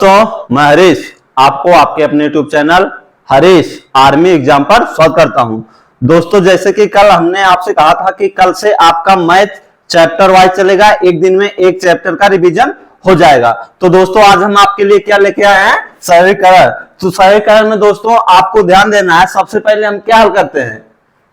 तो मैं हरीश आपको आपके अपने YouTube channel Harish army exam पर स्वागत करता हूं। दोस्तों, जैसे कि कल हमने आपसे कहा था कि कल से आपका मैथ चैप्टर वाइज चलेगा, एक दिन में एक चैप्टर का रिवीजन हो जाएगा। तो दोस्तों, आज हम आपके लिए क्या लेके आए हैं? सरलीकरण। तो सरलीकरण में दोस्तों आपको ध्यान देना है, सबसे पहले हम क्या हल करते हैं?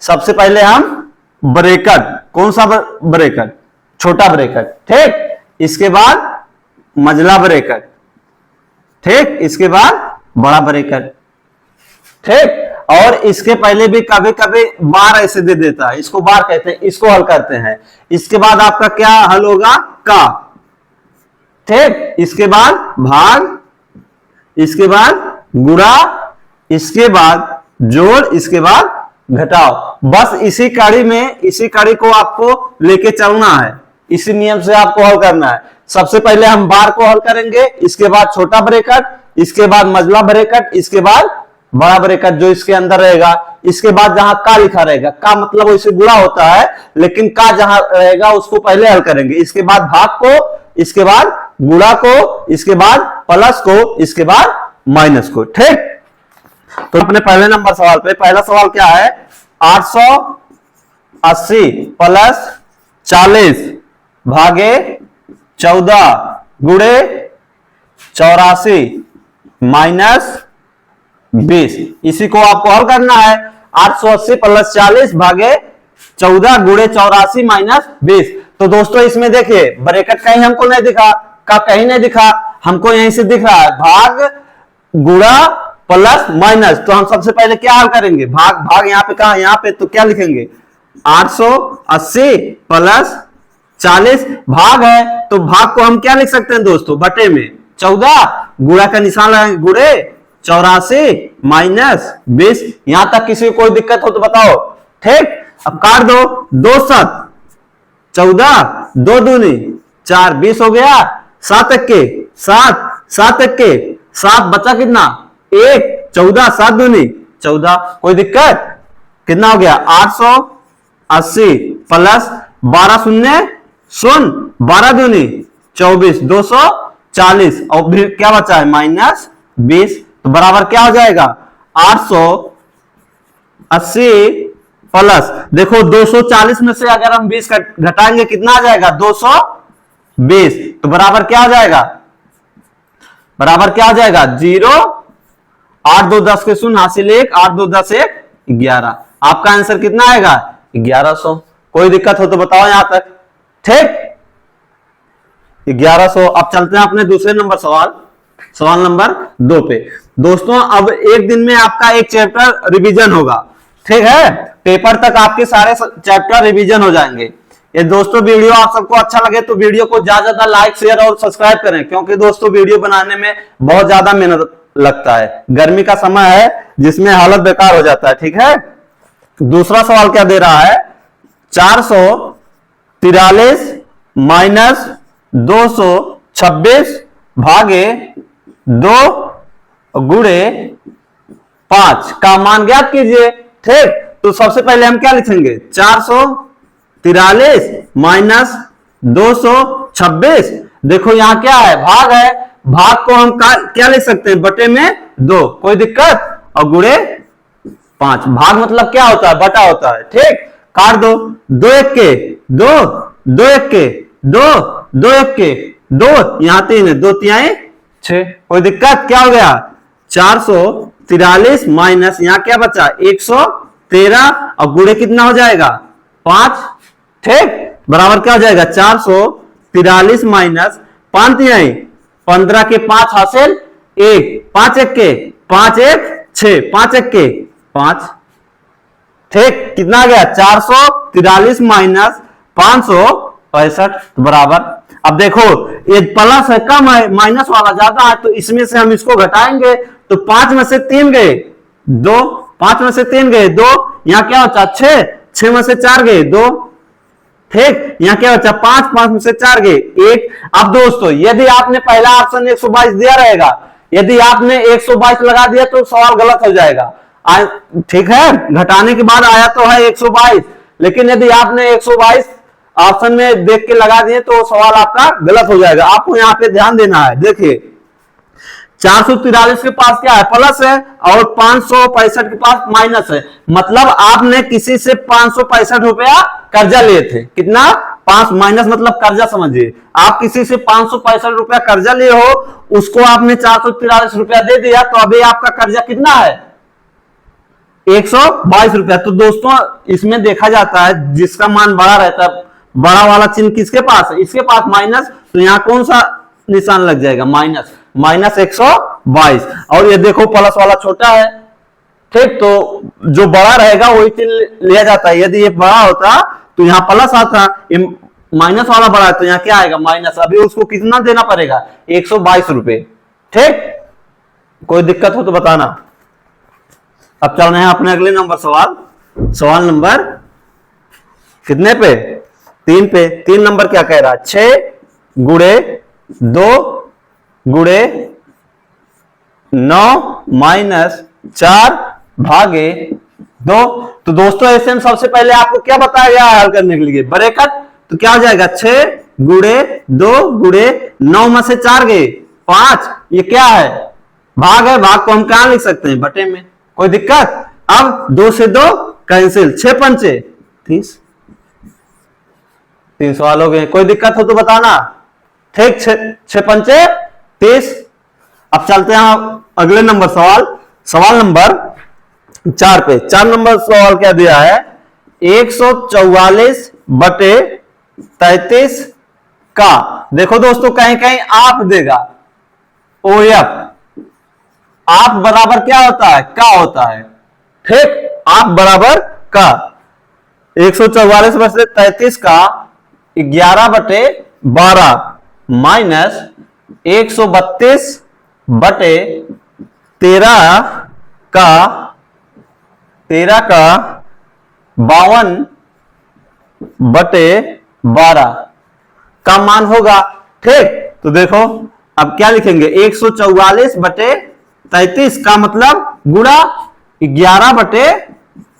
सबसे पहले हम ब्रैकेट, कौन सा ब्रैकेट? छोटा ब्रैकेट, ठीक। इसके बाद मझला ब्रैकेट, ठीक। इसके बाद बड़ा ब्रैकेट, ठीक। और इसके पहले भी कभी कभी बार ऐसे दे देता है, इसको बार कहते हैं, इसको हल करते हैं। इसके बाद आपका क्या हल होगा? का, ठीक। इसके बाद भाग, इसके बाद गुणा, इसके बाद जोड़, इसके बाद घटाओ। बस इसी कड़ी में, इसी कड़ी को आपको लेके चलना है, इसी नियम से आपको हल करना है। सबसे पहले हम बार को हल करेंगे, इसके बाद छोटा ब्रैकेट, इसके बाद मझला ब्रैकेट, इसके बाद बड़ा ब्रैकेट जो इसके अंदर रहेगा। इसके बाद जहां का लिखा रहेगा, का मतलब वैसे गुणा होता है, लेकिन का जहां रहेगा उसको पहले हल करेंगे। इसके बाद भाग को, इसके बाद गुणा को, इसके बाद प्लस को, इसके बाद माइनस को, ठीक। तो अपने पहले नंबर सवाल पे, पहला सवाल क्या है? 880 प्लस 40 भागे 14 गुणे 84 माइनस 20। इसी को आपको हल करना है। 880 प्लस 40 भागे 14 गुणे 84 माइनस 20। तो दोस्तों इसमें देखिए ब्रैकेट कहीं हमको नहीं दिखा, का कहीं नहीं दिखा, हमको यहीं से दिख रहा है भाग गुणा प्लस माइनस। तो हम सबसे पहले क्या हल करेंगे? भाग, भाग यहाँ पे कहा, यहाँ पे, तो क्या लिखेंगे? 880 प्लस 40 भाग है, तो भाग को हम क्या लिख सकते हैं दोस्तों? बटे में 14, गुणा का निशान लगाएंगे, गुणे 84 माइनस 20। यहां तक किसी को कोई दिक्कत हो तो बताओ, ठीक। अब काट दो, 2 7 14, 2 दूनी 4, 20 हो गया। 7 एक्के 7, 7 एक्के 7, बचा कितना? 1, 14, 7 दूनी 14। कोई दिक्कत? कितना हो गया? 880 प्लस 12 शून्य शून्य, 12 दूनी 24, 240, और फिर क्या बचा है? माइनस 20। तो बराबर क्या हो जाएगा? 880 प्लस, देखो 240 में से अगर हम 20 घटाएंगे कितना आ जाएगा? 220। तो बराबर क्या हो जाएगा? बराबर क्या हो जाएगा? 0, 8 2 10 के शून्य, हासिल 1, 8 2 10 1 11। आपका आंसर कितना आएगा? 1100। कोई दिक्कत हो तो बताओ यहां तक, ठीक। 1100। अब चलते हैं अपने दूसरे नंबर सवाल, सवाल नंबर 2 पे। दोस्तों अब एक दिन में आपका एक चैप्टर रिवीजन होगा, ठीक है। पेपर तक आपके सारे चैप्टर रिवीजन हो जाएंगे। ये दोस्तों वीडियो आप सबको अच्छा लगे तो वीडियो को ज्यादा लाइक, शेयर और सब्सक्राइब करें, क्योंकि दोस्तों वीडियो बनाने में बहुत ज्यादा मेहनत लगता है। गर्मी का समय है जिसमें हालत बेकार हो जाता है, ठीक है। दूसरा सवाल क्या दे रहा है? 443 माइनस 226 भागे 2 गुणे 5 का मान ज्ञात कीजिए, ठीक। तो सबसे पहले हम क्या लिखेंगे? 443 माइनस 226। देखो यहां क्या है? भाग है, भाग को हम क्या लिख सकते हैं? बटे में 2, कोई दिक्कत, और गुणे 5। भाग मतलब क्या होता है? बटा होता है, ठीक। काट दो, 2 1 के 2, 2 1 के 2, 2 1 के 2, यहां 3 है, 2 3 6। कोई दिक्कत? क्या हो गया? 443 माइनस यहां क्या बचा? 113, और गुणे कितना हो जाएगा? 5, ठीक। बराबर क्या हो जाएगा? 443 माइनस 5 15 के 5 हासिल 1, 5 1 के 5 1 6, 5 1 के 5, ठीक। कितना आ गया? 443 माइनस 565 बराबर। अब देखो ये प्लस है, कम है, माइनस वाला ज्यादा है, तो इसमें से हम इसको घटाएंगे तो 5 में से 3 गए 2, 5 में से 3 गए 2, यहां क्या बचा? 6, 6 में से 4 गए 2, ठीक। यहां क्या बचा? 5, 5 में से 4 गए 1। अब दोस्तों यदि आपने पहला ऑप्शन 122 दिया रहेगा, यदि आपने 122 लगा दिया तो सवाल गलत हो जाएगा, ठीक है। घटाने के बाद आया तो है 122, लेकिन यदि आपने 122 ऑप्शन में देख के लगा दिए तो सवाल आपका गलत हो जाएगा। आपको यहाँ पे ध्यान देना है। देखिए 443 के पास क्या है, प्लस है, और 565 के पास माइनस है। मतलब आपने किसी से 565 रुपया कर्जा लिए थे, कितना, 5 माइनस मतलब कर्जा समझिए, आप किसी से 565 रुपया कर्जा लिए हो, उसको आपने 443 रुपया दे दिया, तो अभी आपका कर्जा कितना है, 122 रुपया। तो दोस्तों इसमें देखा जाता है जिसका मान बड़ा रहता है, बड़ा वाला चिन्ह किसके पास है, इसके पास माइनस, तो यहां कौन सा निशान लग जाएगा, माइनस, माइनस 122। और ये देखो प्लस वाला छोटा है, ठीक, तो जो बड़ा रहेगा वही चिन्ह लिया जाता है। यदि ये बड़ा होता तो यहां प्लस आता, ये माइनस वाला बड़ा है तो यहां क्या आएगा, माइनस। अभी उसको कितना देना पड़ेगा, 122 रुपए, ठीक। कोई दिक्कत हो तो बताना। अब चल रहे हैं अपने अगले नंबर सवाल, सवाल नंबर कितने पे, 3 पे। 3 नंबर क्या कह रहा है, 6 गुणे 2 गुणे 9 माइनस 4 भागे 2। तो दोस्तों ऐसे में सबसे पहले आपको क्या बताया गया है हल करने के लिए, ब्रैकेट। तो क्या हो जाएगा, 6 गुणे 2 गुणे 9 में से 4 गए 5, ये क्या है, भाग है, भाग को हम कहां लिख सकते हैं, बटे में, कोई दिक्कत। अब 2 से 2 कैंसिल, 6 पंचे 30, 3 सवाल हो गए, कोई दिक्कत हो तो बताना, ठीक। 6 पंचे 30। अब चलते हैं अगले नंबर सवाल, सवाल नंबर 4 पे। 4 नंबर सवाल क्या दिया है, 144 बटे 33 का, देखो दोस्तों कहीं कहीं आप देगा, OF, आप बराबर क्या होता है, का होता है, ठीक, आप बराबर का। 144 बटे 33 का 11 बटे 12 माइनस 132 बटे 13 का 52 बटे 12 का मान होगा, ठीक। तो देखो अब क्या लिखेंगे, 144 बटे 33 का मतलब गुणा 11 बटे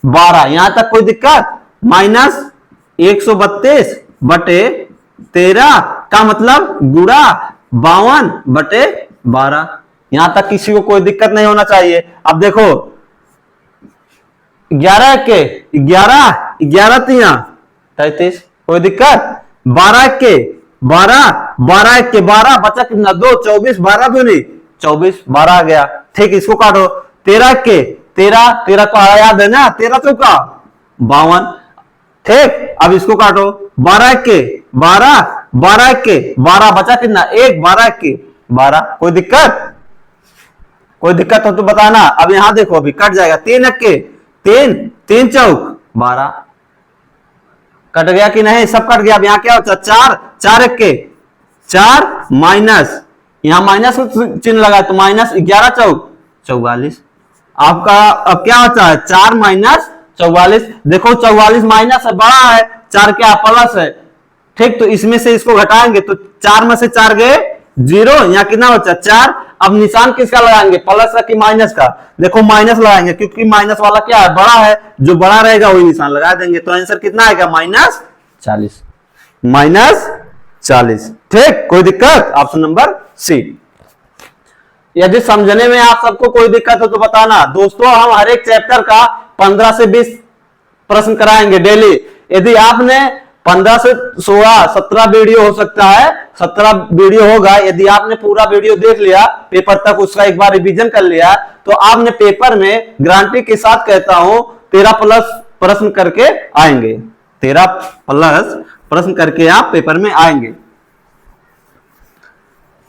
12, यहां तक कोई दिक्कत, माइनस 132 बटे 13 का मतलब गुणा 52 बटे 12, यहां तक किसी को कोई दिक्कत नहीं होना चाहिए। अब देखो 11 के 11, 11 3 33, कोई दिक्कत, 12 के 12, 12 के 12, बचा कितना 2, 24, 12 दूनी 24, 12 आ गया, ठीक। इसको काटो, 13 के 13, 13 को याद है ना, 13 चौका 52, ठीक। अब इसको काटो, 12 के 12, 12 के 12, बचा कितना 1, 12 के 12, कोई दिक्कत, कोई दिक्कत हो तो बताना। अब यहां देखो अभी कट जाएगा, 3 के 3, 3 चौक 12, कट गया कि नहीं, सब कट गया। अब यहां क्या होता है, 4, 4 के 4 माइनस, यहां माइनस चिन्ह लगा तो माइनस 11 चौक 44, आपका अब क्या होता है, 4 माइनस 44, देखो 44 माइनस है, बड़ा है, 4 क्या प्लस है, ठीक। तो इसमें से इसको घटाएंगे तो 4 में से 4 गए 0, यहां कितना होता है 4। अब निशान किसका लगाएंगे, प्लस का कि माइनस का, देखो माइनस लगाएंगे क्योंकि माइनस वाला क्या है, बड़ा है, जो बड़ा रहेगा वही निशान लगा देंगे, तो आंसर कितना आएगा, माइनस 40, माइनस 40, ठीक। कोई दिक्कत, ऑप्शन नंबर सी। यदि समझने में आप सबको कोई दिक्कत हो तो बताना। दोस्तों हम हर एक चैप्टर का 15 से 20 प्रश्न कराएंगे डेली। यदि आपने 15 से 16, 17 वीडियो हो सकता है, 17 वीडियो होगा, यदि आपने पूरा वीडियो देख लिया पेपर तक, उसका एक बार रिवीजन कर लिया, तो आपने पेपर में गारंटी के साथ कहता हूं 13 प्लस प्रश्न करके आएंगे, 13 प्लस प्रश्न करके आप पेपर में आएंगे।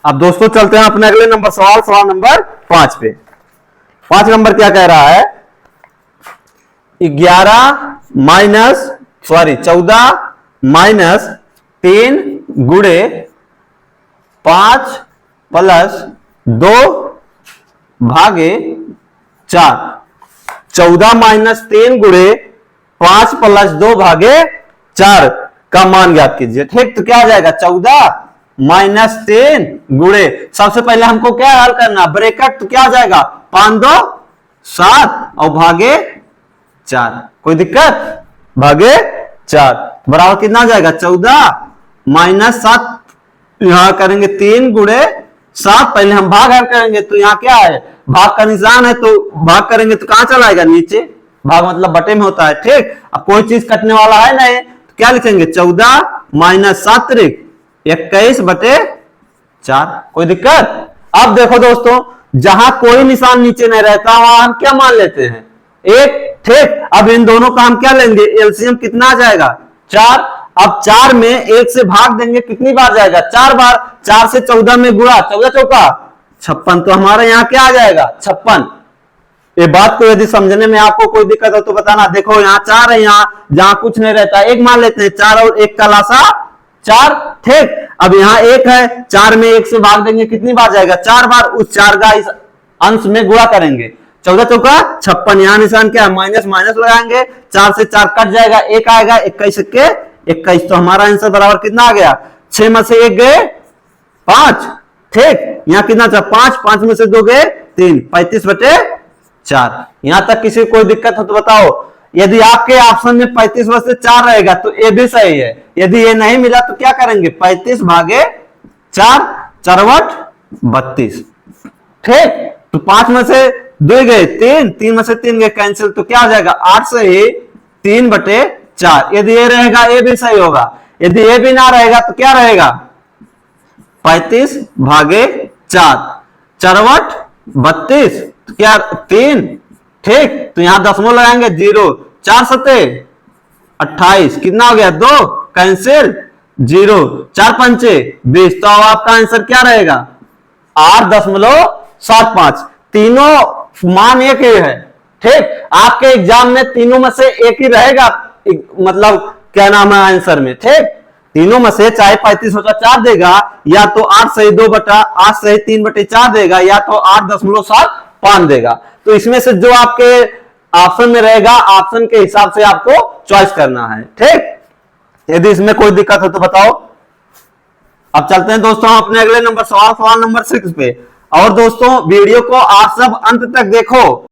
अब दोस्तों चलते हैं अपने अगले नंबर सवाल, सवाल नंबर 5 पे। 5 नंबर क्या कह रहा है, 14 माइनस 3 गुणे 5 प्लस 2 भागे 4, 14 माइनस 3 गुणे 5 प्लस 2 भागे 4 का मान ज्ञात कीजिए, ठीक। तो क्या आ जाएगा, 14 माइनस 3 गुणे, सबसे पहले हमको क्या हल करना, ब्रैकेट, तो क्या आ जाएगा 5 2 7 और भागे 4, कोई दिक्कत, भागे 4 बराबर कितना आ जाएगा, 14 माइनस 7, यहां करेंगे 3 गुणे 7, पहले हम भाग करेंगे तो यहाँ क्या है, भाग का निशान है, तो भाग करेंगे तो कहां चला आएगा, नीचे। भाग मतलब बटे में होता है, ठीक। अब कोई चीज कटने वाला है नहीं तो क्या लिखेंगे, 14 माइनस 7 त्रिक 21 बटे 4। कोई दिक्कत। अब देखो दोस्तों, जहां कोई निशान नीचे नहीं रहता वहां हम क्या मान लेते हैं, 1, ठीक। अब इन दोनों का हम क्या लेंगे, एलसीएम कितना आ जाएगा, 4। अब 4 में 1 से भाग देंगे, कितनी बार जाएगा, 4 बार। 4 से 14 में गुणा, 14 चौका 56, तो हमारा यहाँ क्या आ जाएगा, 56। ये बात को यदि समझने में आपको कोई दिक्कत हो तो बताना। देखो यहाँ 4 है, यहाँ जहां कुछ नहीं रहता 1 मान लेते हैं, 4 और 1 का लासा 4, ठीक। अब यहाँ 1 है, 4 में 1 से भाग देंगे, कितनी बार जाएगा, 4 बार। उस 4 का इस अंश में गुणा करेंगे, 14 चौका 56। यहाँ निशान क्या है, माइनस माइनस लगाएंगे, 4 से 4 कट जाएगा, 1 आएगा, 21 के 21। तो हमारा आंसर बराबर कितना आ गया, 6 में से 1 गए 5, ठीक। यहाँ कितना था, 5, 5 में से 2 गए 3, 35 बटे 4। यहां तक किसी को कोई दिक्कत हो तो बताओ। यदि आपके ऑप्शन में 35 में से 4 रहेगा तो ये भी सही है। यदि ये नहीं मिला तो क्या करेंगे, 35 भागे 4, 4 32, ठीक। तो 5 में से 2 गए 3, 3 में से 3 गए कैंसिल, तो क्या हो जाएगा, 8 से ही 3 बटे 4। यदि ये रहेगा ये भी सही होगा, यदि ये भी ना रहेगा तो क्या रहेगा, 35 भागे 4, 4 32, तो क्या 3, ठीक। तो यहां दशमलव लगाएंगे 0, 4 सते 28, कितना हो गया 2 कैंसिल 0, 4 पंचे 20। तो अब आपका आंसर क्या रहेगा, 8.75। तीनों मान एक ही है, ठीक। आपके एग्जाम में तीनों में से एक ही रहेगा, मतलब क्या नाम है आंसर में, ठीक। तीनों में से चाहे 35 बटा 4 देगा, या तो 8 सही 2 बटा 8 सही 3 बटे 4 देगा, या तो 8.75 देगा। तो इसमें से जो आपके ऑप्शन में रहेगा, ऑप्शन के हिसाब से आपको चॉइस करना है, ठीक। यदि इसमें कोई दिक्कत हो तो बताओ। अब चलते हैं दोस्तों अपने अगले नंबर सवाल, सवाल नंबर 6 पे। और दोस्तों वीडियो को आप सब अंत तक देखो।